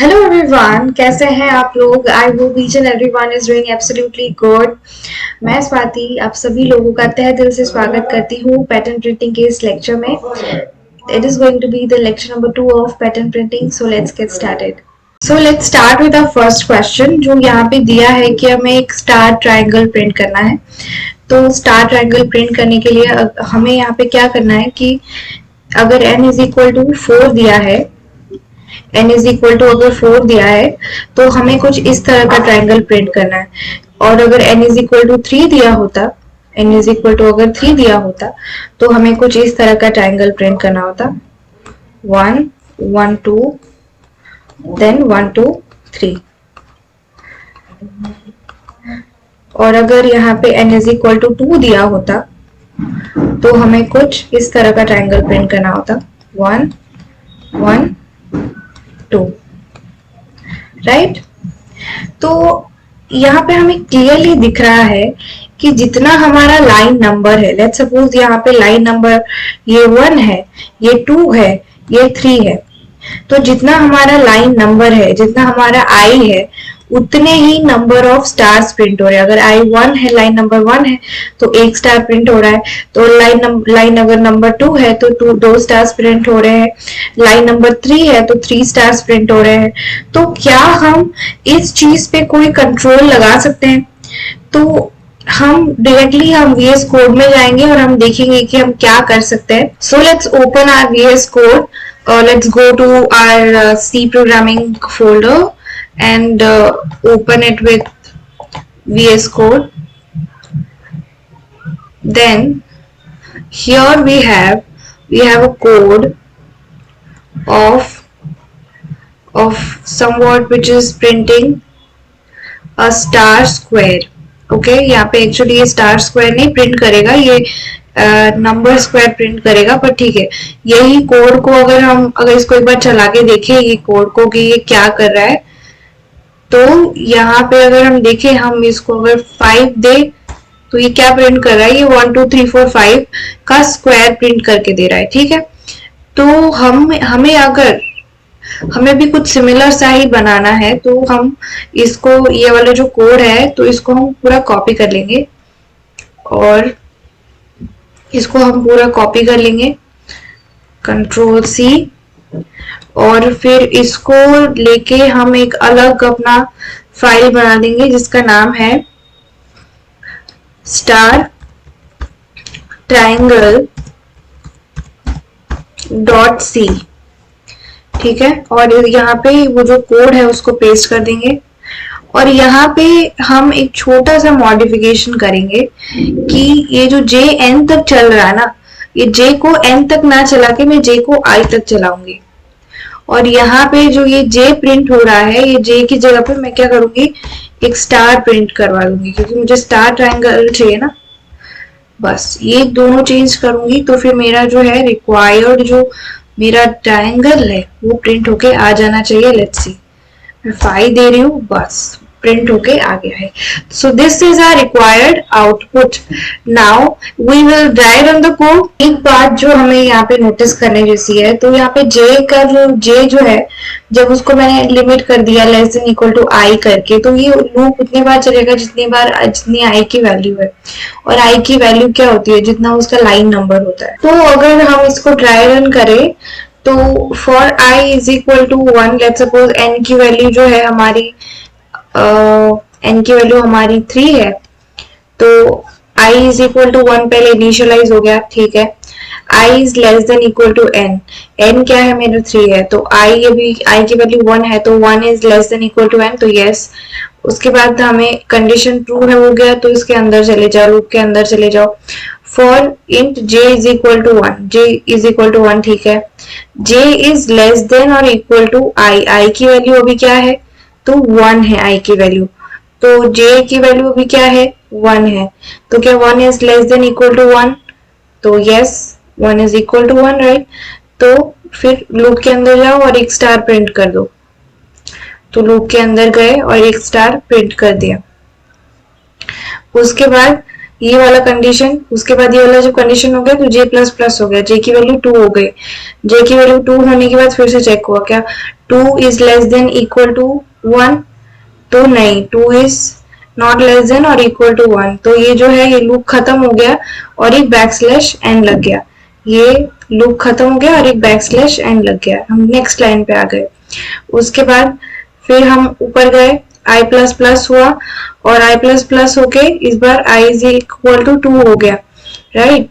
Hello everyone, कैसे हैं आप लोग? I hope each and everyone is doing absolutely good. मैं स्वाति आप सभी लोगों का तहे दिल से स्वागत करती हूँ पैटर्न प्रिंटिंग के इस लेक्चर में। It is going to be the lecture number 2 of pattern printing. So let's get started. So let's start with the first question जो यहाँ पे दिया है कि हमें एक स्टार ट्रायंगल प्रिंट करना है। तो स्टार ट्रायंगल प्रिंट करने के लिए हमें यहाँ पे क्या करना है कि अगर n इज इक्वल टू 4 दिया है, n इज इक्वल टू अगर 4 दिया है तो हमें कुछ इस तरह का ट्रायंगल प्रिंट करना है। और अगर n इज इक्वल टू 3 दिया होता, n इज इक्वल टू अगर 3 दिया होता तो हमें कुछ इस तरह का ट्रायंगल प्रिंट करना होता। 1 1 2 देन 1 2 3। और अगर यहाँ पे n इज इक्वल टू 2 दिया होता तो हमें कुछ इस तरह का ट्रायंगल प्रिंट करना होता। 1 1 2। राइट? तो यहाँ पे हमें क्लियरली दिख रहा है कि जितना हमारा लाइन नंबर है, लेट्स सपोज यहाँ पे लाइन नंबर ये 1 है, ये 2 है, ये 3 है, तो जितना हमारा लाइन नंबर है, जितना हमारा आई है, उतने ही नंबर ऑफ स्टार्स प्रिंट हो रहे हैं। अगर आई 1 है, लाइन नंबर 1 है तो 1 स्टार प्रिंट हो रहा है। तो लाइन अगर नंबर 2 है तो 2 स्टार्स प्रिंट हो रहे हैं। लाइन नंबर 3 है तो 3 स्टार्स प्रिंट हो रहे हैं। तो क्या हम इस चीज पे कोई कंट्रोल लगा सकते हैं? तो हम डायरेक्टली हम VS कोड में जाएंगे और हम देखेंगे कि हम क्या कर सकते हैं। So let's open our VS code. Let's go to our C programming folder and open it with VS Code. Then here we have a code of somewhat which is printing a star square. Okay यहाँ पे actually ये star square नहीं print करेगा, ये number square print करेगा, पर ठीक है। यही कोड को अगर इसको एक बार चला के देखें ये कोड को कि ये क्या कर रहा है, तो यहाँ पे अगर हम देखें, हम इसको अगर 5 दे तो ये क्या प्रिंट कर रहा है? ये 1 2 3 4 5 का स्क्वायर प्रिंट करके दे रहा है। ठीक है, तो हमें भी कुछ सिमिलर सा ही बनाना है, तो हम इसको ये वाला जो कोड है तो इसको हम पूरा कॉपी कर लेंगे और इसको हम पूरा कॉपी कर लेंगे, कंट्रोल C, और फिर इसको लेके हम एक अलग अपना फाइल बना देंगे जिसका नाम है स्टार ट्रायंगल .c। ठीक है, और यहाँ पे वो जो कोड है उसको पेस्ट कर देंगे और यहाँ पे हम एक छोटा सा मॉडिफिकेशन करेंगे कि ये जो j n तक चल रहा है ना, ये j को n तक ना चला के मैं j को i तक चलाऊंगी। और यहाँ पे जो ये j प्रिंट हो रहा है, ये j की जगह पे मैं क्या करूंगी, एक स्टार प्रिंट करवा दूंगी, क्योंकि मुझे स्टार ट्रायंगल चाहिए ना। बस ये दोनों चेंज करूंगी तो फिर मेरा जो है रिक्वायर्ड जो मेरा ट्रायंगल है वो प्रिंट होके आ जाना चाहिए। लेट्स सी, मैं 5 दे रही हूँ, बस प्रिंट होके आ गया है। So this is our required output. Now we will write on the code. एक बात जो हमें यहाँ पे नोटिस करने जैसी है, तो यहाँ पे j जो है, जब उसको मैंने लिमिट कर दिया less than equal to i करके, तो ये लूप उतनी बार चलेगा जितनी i की वैल्यू है। और i की वैल्यू क्या होती है? जितना उसका लाइन नंबर होता है। तो अगर हम इसको ट्राई रन करें तो for i is equal to 1, let suppose n की वैल्यू जो है हमारी n की वैल्यू हमारी 3 है, तो i इज इक्वल टू 1 पहले इनिशियलाइज हो गया। ठीक है, i is less than equal to n, n क्या है मेरा 3 है, तो i की वैल्यू 1 है, तो 1 is less than equal to n, तो यस। उसके बाद हमें कंडीशन ट्रू है हो गया, तो इसके अंदर चले जाओ, लूप के अंदर चले जाओ। For int j is equal to 1, j is equal to 1। ठीक है, j इज लेस देन और इक्वल टू i की वैल्यू अभी क्या है, तो 1 है i की वैल्यू, तो j की वैल्यू अभी क्या है, 1 है, तो क्या 1 is less than equal to 1, तो yes 1 is equal to 1, right. तो फिर लूप के अंदर जाओ और एक स्टार प्रिंट कर दो, तो लूप के अंदर गए और एक स्टार प्रिंट कर दिया। उसके बाद ये वाला कंडीशन, उसके बाद ये वाला जब कंडीशन हो गया तो j प्लस प्लस हो गया, j की वैल्यू 2 हो गई। j की वैल्यू 2 होने के बाद फिर से चेक हुआ क्या 2 is less than equal to 1, तो नहीं 2 इज नॉट लेस देन और इक्वल टू 1, तो ये जो है ये लूप खत्म हो गया और एक बैक स्लैश एन लग गया। ये लूप खत्म हो गया और एक बैक स्लैश एन लग गया। हम नेक्स्ट लाइन पे आ गए। उसके बाद फिर हम ऊपर गए, i प्लस प्लस हुआ और i प्लस प्लस होके इस बार i इज इक्वल टू 2 हो गया, राइट।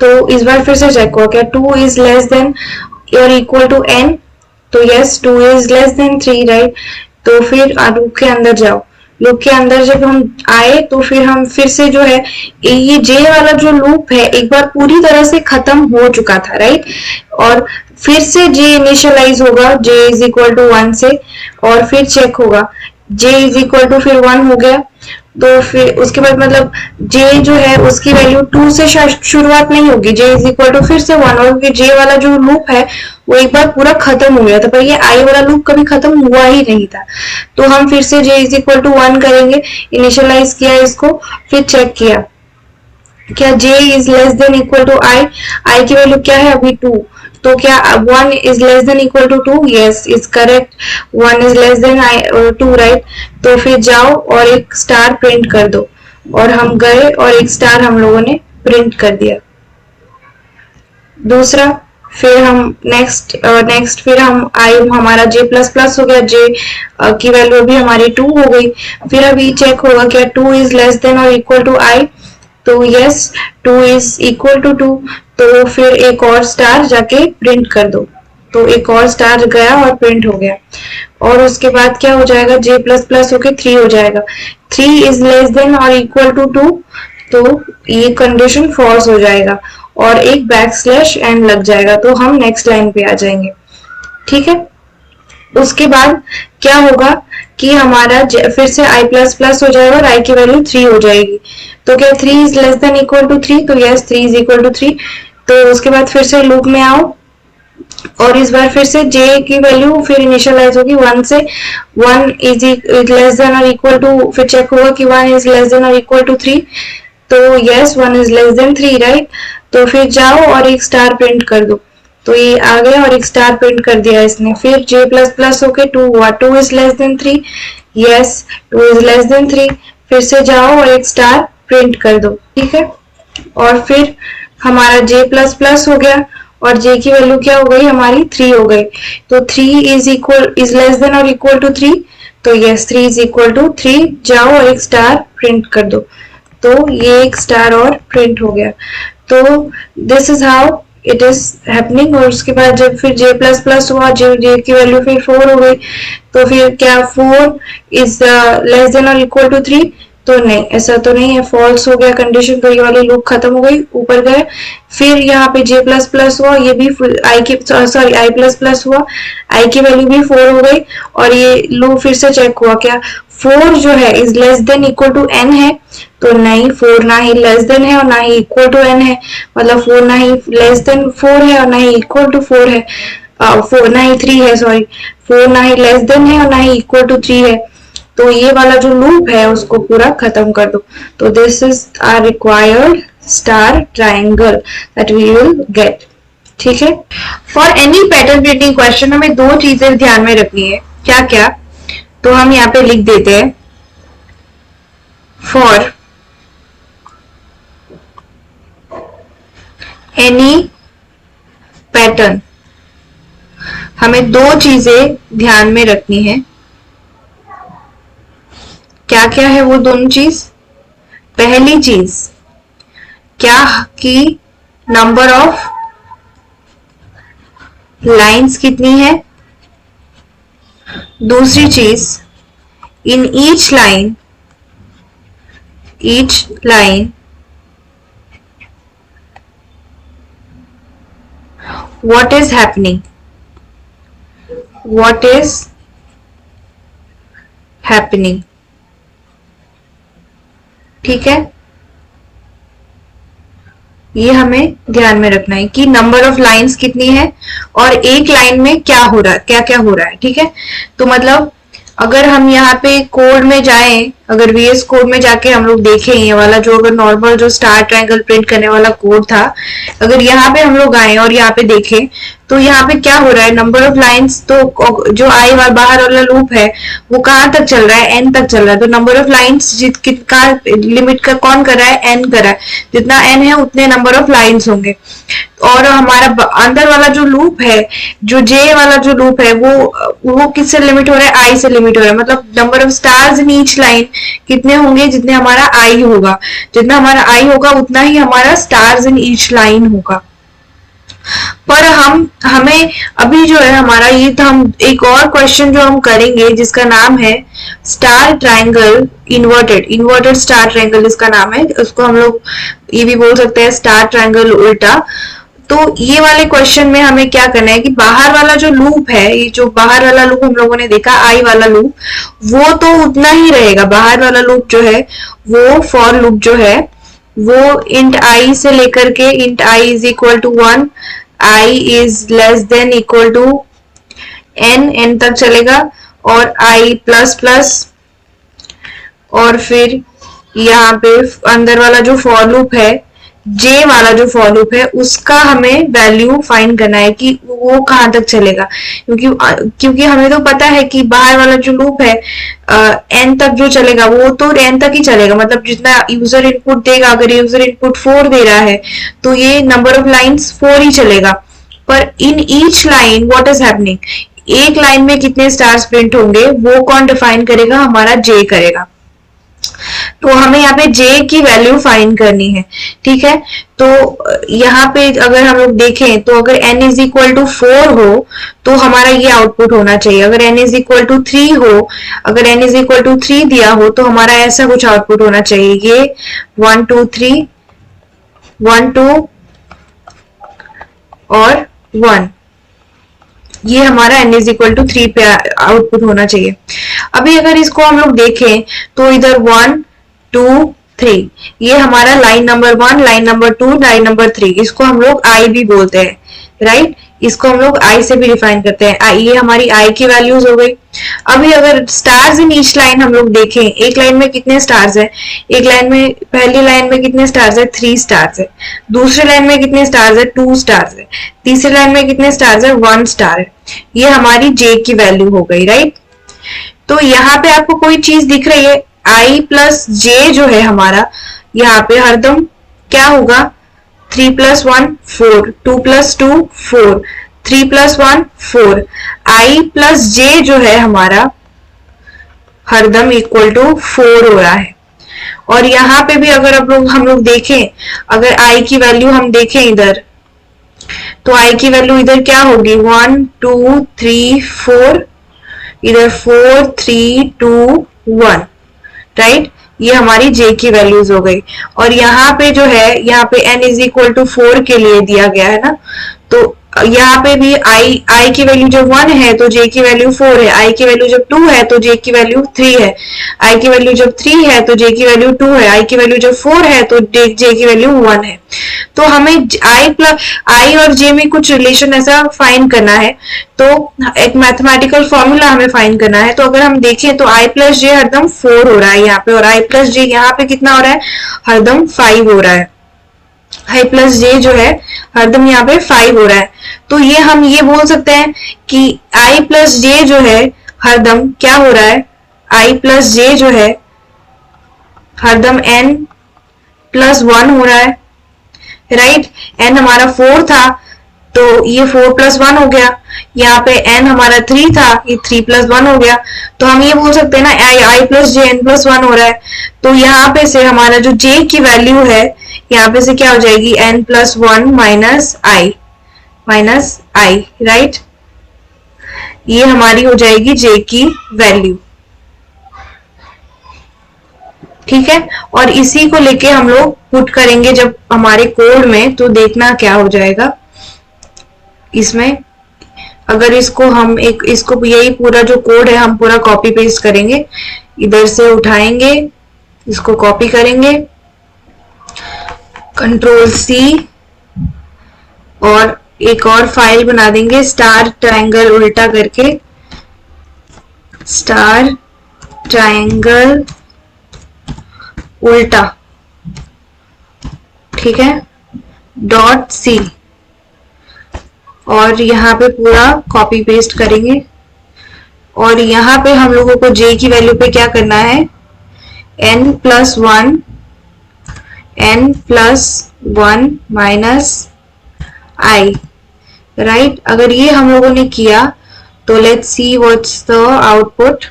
तो इस बार फिर से चेक हुआ क्या 2 इज लेस देन और इक्वल टू n, तो yes 2 is less then 3, right. तो फिर लूप के अंदर जाओ, लूप के अंदर जब हम आए तो फिर हम फिर से जो है ये जे वाला जो लूप है एक बार पूरी तरह से खत्म हो चुका था, राइट। और फिर से जे इनिशियलाइज होगा j इज इक्वल टू 1 से और फिर चेक होगा j इज इक्वल टू फिर 1 हो गया। तो फिर उसके बाद मतलब j जो है उसकी वैल्यू 2 से शुरुआत नहीं होगी, j इज इक्वल टू फिर से 1, और क्योंकि j वाला जो लूप है वो एक बार पूरा खत्म हो गया था, पर ये i वाला लूप कभी खत्म हुआ ही नहीं था। तो हम फिर से j इज इक्वल टू 1 करेंगे, इनिशियलाइज किया इसको, फिर चेक किया क्या j is less than equal to i की वैल्यू क्या है अभी 2, तो क्या 1 is less than equal to 2, yes is correct, 1 is less than 2, right. तो फिर जाओ और एक स्टार प्रिंट कर दो, और हम गए और एक स्टार हम लोगों ने प्रिंट कर दिया। दूसरा फिर हम नेक्स्ट फिर हम हमारा j प्लस प्लस हो गया, j की वैल्यू अभी हमारी 2 हो गई। फिर अभी चेक होगा क्या 2 इज लेस देन और इक्वल टू i, तो यस 2 इज इक्वल टू 2, तो फिर एक और स्टार जाके प्रिंट कर दो, तो एक और स्टार गया और प्रिंट हो गया। और उसके बाद क्या हो जाएगा j प्लस प्लस होके 3 हो जाएगा, 3 इज लेस देन और इक्वल टू 2, तो ये कंडीशन फॉल्स हो जाएगा और एक बैक स्लैश एन लग जाएगा, तो हम नेक्स्ट लाइन पे आ जाएंगे, ठीक है। उसके बाद क्या होगा कि हमारा फिर से i प्लस प्लस हो जाएगा और i की वैल्यू 3 हो जाएगी, तो क्या 3 is less than equal to 3, तो यस 3 इज इक्वल टू 3। तो उसके बाद फिर से लूप में आओ और इस बार फिर से j की वैल्यू फिर इनिशियलाइज होगी 1 से, 1 इज लेस देन और इक्वल टू, फिर चेक होगा कि 1 इज लेस देन और इक्वल टू 3, तो yes 1 is less then 3, right. तो फिर जाओ और एक स्टार प्रिंट कर दो, तो ये आ गया और एक स्टार प्रिंट कर दिया इसने। फिर j प्लस प्लस होके 2 हुआ, 2 is less then 3, yes 2 is less then 3, फिर से जाओ और एक स्टार प्रिंट कर दो, ठीक है। और फिर हमारा j प्लस प्लस हो गया और j की वैल्यू क्या हो गई हमारी 3 हो गई, तो 3 इज लेस देन और इक्वल टू 3, तो यस 3 इज इक्वल टू 3, जाओ और एक स्टार प्रिंट कर दो, तो ये एक स्टार और प्रिंट हो गया। तो this is how it is happening. और उसके बाद जब फिर j प्लस प्लस हुआ, j की वैल्यू फिर 4 हो गई, तो फिर क्या 4 इज लेस देन और इक्वल टू 3, तो नहीं ऐसा तो नहीं है, फॉल्स हो गया कंडीशन, तो ये वाली लूप खत्म हो गई। ऊपर गए फिर यहाँ पे j प्लस प्लस हुआ, ये भी i प्लस प्लस हुआ, i की वैल्यू भी 4 हो गई और ये लूप फिर से चेक हुआ क्या 4 जो है is less than equal to n है, तो नहीं 4 ना ही लेस देन है और ना ही इक्वल टू n है, मतलब 4 ना ही लेस देन 4 है और ना ही इक्वल टू 4 है, 4 ना ही 3 है, सॉरी 4 ना ही लेस देन है और ना ही इक्वल टू 3 है, तो ये वाला जो लूप है उसको पूरा खत्म कर दो। तो this is our required star triangle that we will get, ठीक है। For any pattern printing question हमें दो चीजें ध्यान में रखनी है, क्या क्या, तो हम यहाँ पे लिख देते हैं फॉर एनी पैटर्न हमें दो चीजें ध्यान में रखनी है। क्या क्या है वो दोनों चीज? पहली चीज क्या कि नंबर ऑफ लाइंस कितनी है, दूसरी चीज in each line what is happening, ठीक है। ये हमें ध्यान में रखना है कि नंबर ऑफ लाइंस कितनी है और एक लाइन में क्या हो रहा है, क्या क्या हो रहा है, ठीक है। तो मतलब अगर हम यहाँ पे कोड में जाएं, अगर VS कोड में जाके हम लोग देखें ये वाला जो अगर नॉर्मल जो स्टार ट्रायंगल प्रिंट करने वाला कोड था, अगर यहाँ पे हम लोग आए और यहाँ पे देखें तो यहाँ पे क्या हो रहा है, नंबर ऑफ लाइंस, तो जो आई वाला बाहर वाला लूप है वो कहाँ तक चल रहा है, एन तक चल रहा है। तो नंबर ऑफ लाइंस कितना लिमिट का कौन कर रहा है, एन कर रहा है, जितना एन है उतने नंबर ऑफ लाइंस होंगे। और हमारा अंदर वाला जो लूप है, जो जे वाला जो लूप है, वो किससे लिमिट हो रहा है, आई से लिमिट हो रहा है। मतलब number of stars in each line कितने होंगे, जितने हमारा आई होगा, जितना हमारा आई होगा उतना ही हमारा स्टार्स इन ईच लाइन होगा। पर हमें अभी जो है हमारा ये, तो हम एक और क्वेश्चन जो हम करेंगे जिसका नाम है star triangle inverted star triangle इसका नाम है। उसको हम लोग ये भी बोल सकते हैं स्टार ट्रायंगल उल्टा। तो ये वाले क्वेश्चन में हमें क्या करना है कि बाहर वाला जो लूप है, ये जो बाहर वाला लूप हम लोगों ने देखा आई वाला लूप, वो तो उतना ही रहेगा। बाहर वाला लूप जो है वो फॉर लूप जो है वो इंट आई से लेकर के int i is equal to 1, i is less than equal to n तक चलेगा, और आई प्लस प्लस, और फिर यहाँ पे अंदर वाला जो फॉर लूप है, जे वाला जो फॉर लूप है, उसका हमें वैल्यू फाइंड करना है कि वो कहाँ तक चलेगा। क्योंकि हमें तो पता है कि बाहर वाला जो लूप है एन तक जो चलेगा वो तो एन तक ही चलेगा। मतलब जितना यूजर इनपुट देगा, अगर यूजर इनपुट 4 दे रहा है तो ये नंबर ऑफ लाइंस 4 ही चलेगा। पर in each line what is happening, एक लाइन में कितने स्टार्स प्रिंट होंगे वो कौन डिफाइन करेगा, हमारा जे करेगा। तो हमें यहाँ पे j की वैल्यू फाइंड करनी है, ठीक है। तो यहाँ पे अगर हम लोग देखें तो अगर n इज इक्वल टू 4 हो तो हमारा ये आउटपुट होना चाहिए। अगर n इज इक्वल टू 3 हो, अगर n इज इक्वल टू 3 दिया हो तो हमारा ऐसा कुछ आउटपुट होना चाहिए, ये 1 2 3 1 2 और 1, ये हमारा n इज इक्वल टू 3 पे आउटपुट होना चाहिए। अभी अगर इसको हम लोग देखें तो इधर 1 2 3, ये हमारा line number 1, line number 2, line number 3, इसको हम लोग आई भी बोलते हैं, राइट। इसको हम लोग आई से भी डिफाइन करते हैं। ये हमारी आई की वैल्यूज हो गई। अभी अगर स्टार्स इन ईच लाइन हम लोग देखें, एक लाइन में कितने स्टार्स है, एक लाइन में, पहली लाइन में कितने स्टार्स है, 3 स्टार्स है। दूसरी लाइन में कितने स्टार्स है, 2 स्टार्स है। तीसरी लाइन में कितने स्टार्स है, 1 स्टार है। ये हमारी जे की वैल्यू हो गई, राइट। तो यहाँ पे आपको कोई चीज दिख रही है, आई प्लस जे जो है हमारा, यहाँ पे हरदम क्या होगा, 3 प्लस 1 4, 2 प्लस 2 4, 3 प्लस 1 4। आई प्लस जे जो है हमारा हरदम इक्वल टू 4 हो रहा है। और यहाँ पे भी अगर हम लोग देखें, अगर आई की वैल्यू हम देखें इधर, तो आई की वैल्यू इधर क्या होगी, 1 2 3 4, इधर 4 3 2 1, राइट। ये हमारी जे की वैल्यूज हो गई। और यहाँ पे जो है, यहाँ पे n इज इक्वल टू 4 के लिए दिया गया है ना, तो यहाँ पे भी आई की वैल्यू जब 1 है तो जे की वैल्यू 4 है, आई की वैल्यू जब 2 है तो जे की वैल्यू 3 है, आई की वैल्यू जब 3 है तो जे की वैल्यू 2 है, आई की वैल्यू जब 4 है तो जे की वैल्यू 1 है। तो हमें आई और जे में कुछ रिलेशन ऐसा फाइंड करना है, तो एक मैथमेटिकल फॉर्मूला हमें फाइंड करना है। तो अगर हम देखें तो आई प्लस जे हरदम 4 हो रहा है यहाँ पे, और आई प्लस जे यहाँ पे कितना हो रहा है, हरदम 5 हो रहा है। आई प्लस जे जो है हरदम यहाँ पे 5 हो रहा है। तो ये हम ये बोल सकते हैं कि आई प्लस जे जो है हरदम क्या हो रहा है, आई प्लस जे जो है हरदम n प्लस 1 हो रहा है, राइट। n हमारा 4 था तो ये 4 प्लस 1 हो गया। यहाँ पे n हमारा 3 था, ये 3 प्लस 1 हो गया। तो हम ये बोल सकते हैं ना, आई प्लस जे n प्लस 1 हो रहा है। तो यहाँ पे से हमारा जो j की वैल्यू है, यहाँ पे से क्या हो जाएगी, n प्लस 1 माइनस आई, राइट। ये हमारी हो जाएगी j की वैल्यू, ठीक है। और इसी को लेके हम लोग पुट करेंगे जब हमारे कोड में, तो देखना क्या हो जाएगा इसमें। अगर इसको हम इसको यही पूरा जो कोड है हम पूरा कॉपी पेस्ट करेंगे, इधर से उठाएंगे, इसको कॉपी करेंगे, Ctrl+C, और एक और फाइल बना देंगे स्टार ट्रायंगल उल्टा करके, स्टार ट्रायंगल उल्टा, ठीक है, डॉट सी, और यहाँ पे पूरा कॉपी पेस्ट करेंगे। और यहाँ पे हम लोगों को j की वैल्यू पे क्या करना है, n+1 माइनस i, राइट। अगर ये हम लोगों ने किया तो let's see what's the output.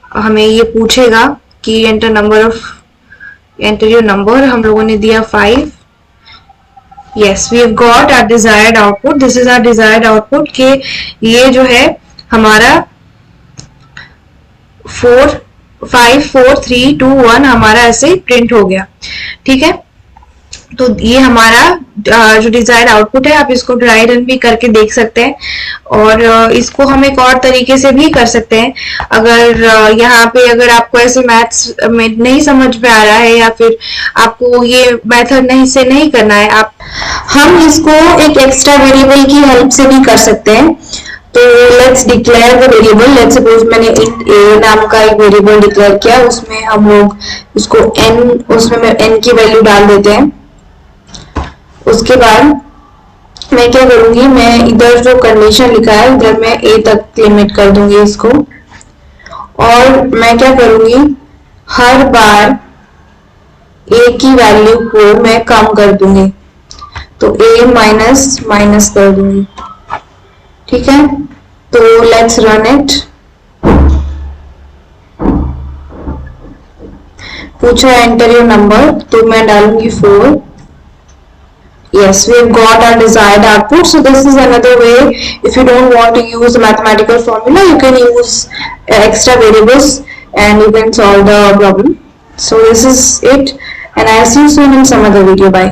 हमें ये पूछेगा कि एंटर योर नंबर, हम लोगों ने दिया 5। yes, we have got our desired output. this is our desired output कि ये जो है हमारा 4 5 4 3 2 1 हमारा ऐसे प्रिंट हो गया, ठीक है। तो ये हमारा जो डिजायर्ड आउटपुट है, आप इसको ड्राई रन भी करके देख सकते हैं। और इसको हम एक और तरीके से भी कर सकते हैं। अगर यहाँ पे अगर आपको ऐसे मैथ्स में नहीं समझ में आ रहा है या फिर आपको ये मेथड नहीं करना है, हम इसको एक एक्स्ट्रा वेरिएबल की हेल्प से भी कर सकते हैं। तो let's declare the variable. Let's suppose मैंने int a नाम का एक वेरिएबल डिक्लेयर किया, उसमें हम लोग उसको उसमें n की वैल्यू डाल देते हैं। उसके बाद मैं क्या करूंगी, मैं इधर जो कंडीशन लिखा है इधर मैं a तक लिमिट कर दूंगी इसको। और मैं क्या करूंगी, हर बार a की वैल्यू को मैं कम कर दूंगी, तो a माइनस कर दूंगी, ठीक है। तो लेट्स रन इट। पूछा एंटर योर नंबर, तो मैं डालूंगी 4। yes, we have got our desired output. So this is another way. If you don't want to use the mathematical formula, you can use extra variables and you can solve the problem. So this is it, and I'll see you soon in some other video. Bye.